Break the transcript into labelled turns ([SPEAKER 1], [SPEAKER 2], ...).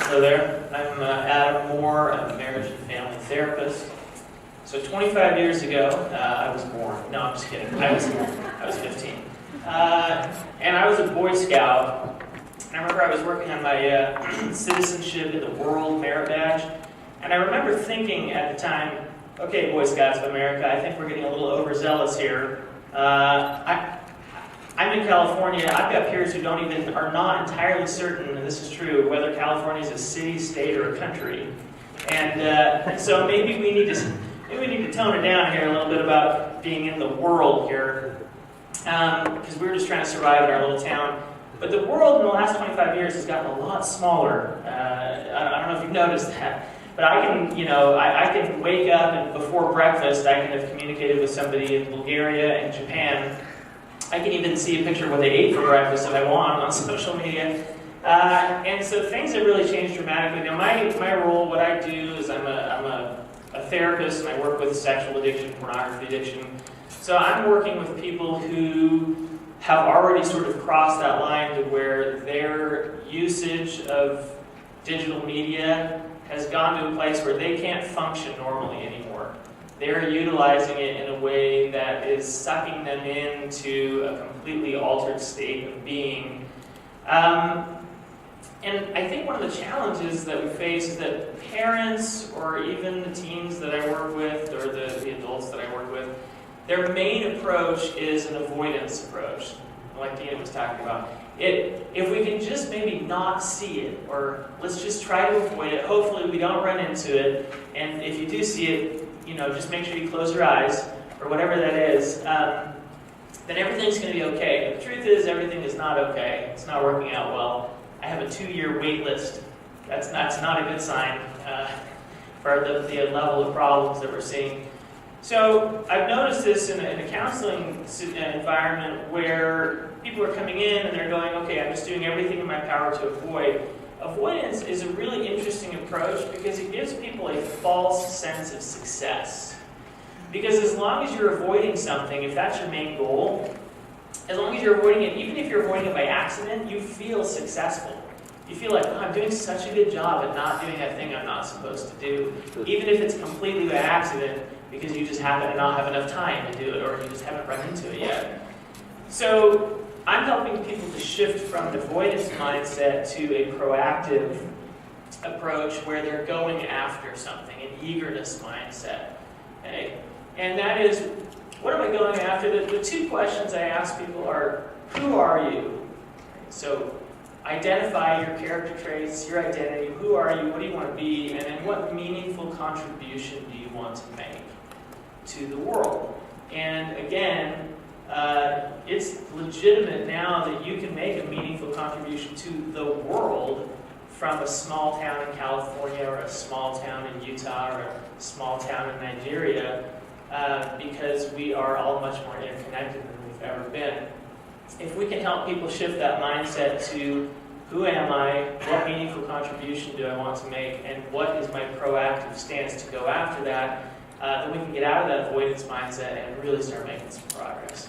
[SPEAKER 1] Hello there, I'm Adam Moore. I'm a marriage and family therapist. So 25 years ago, I was born. No, I'm just kidding. I was 15. And I was a Boy Scout. And I remember I was working on my Citizenship in the World Merit Badge. And I remember thinking at the time, okay, Boy Scouts of America, I think we're getting a little overzealous here. I'm in California. I've got peers who are not entirely certain, and this is true, whether California is a city, state, or a country. And so maybe we need to tone it down here a little bit about being in the world here, because we're just trying to survive in our little town. But the world in the last 25 years has gotten a lot smaller. I don't know if you've noticed that. But I can wake up and before breakfast I can have communicated with somebody in Bulgaria and Japan. I can even see a picture of what they ate for breakfast if I want on social media. And so things have really changed dramatically. Now my role, what I do is I'm a therapist and I work with sexual addiction, pornography addiction. So I'm working with people who have already sort of crossed that line to where their usage of digital media has gone to a place where they can't function normally anymore. They're utilizing it in a way that is sucking them into a completely altered state of being. And I think one of the challenges that we face is that parents, or even the teens that I work with, or the adults that I work with, their main approach is an avoidance approach, like Dina was talking about. If we can just maybe not see it, or let's just try to avoid it, hopefully we don't run into it, and if you do see it, just make sure you close your eyes, or whatever that is, then everything's going to be okay. But the truth is, everything is not okay. It's not working out well. I have a 2-year wait list. That's not a good sign for the level of problems that we're seeing. So I've noticed this in a counseling environment where people are coming in and they're going, okay, I'm just doing everything in my power to avoid. Avoidance is a really interesting approach because it gives people a false sense of success. Because as long as you're avoiding something, if that's your main goal, as long as you're avoiding it, even if you're avoiding it by accident, you feel successful. You feel like, oh, I'm doing such a good job at not doing that thing I'm not supposed to do. Even if it's completely by accident, because you just happen to not have enough time to do it, or you just haven't run into it yet. So I'm helping people to shift from an avoidance mindset to a proactive approach where they're going after something, an eagerness mindset. Okay? And that is, what am I going after? The 2 questions I ask people are, who are you? So identify your character traits, your identity, who are you, what do you want to be, and then what meaningful contribution do you want to make to the world? And again, it's legitimate now that you can make a meaningful contribution to the world from a small town in California, or a small town in Utah, or a small town in Nigeria, because we are all much more interconnected than we've ever been. If we can help people shift that mindset to, who am I, what meaningful contribution do I want to make, and what is my proactive stance to go after that, then we can get out of that avoidance mindset and really start making some progress.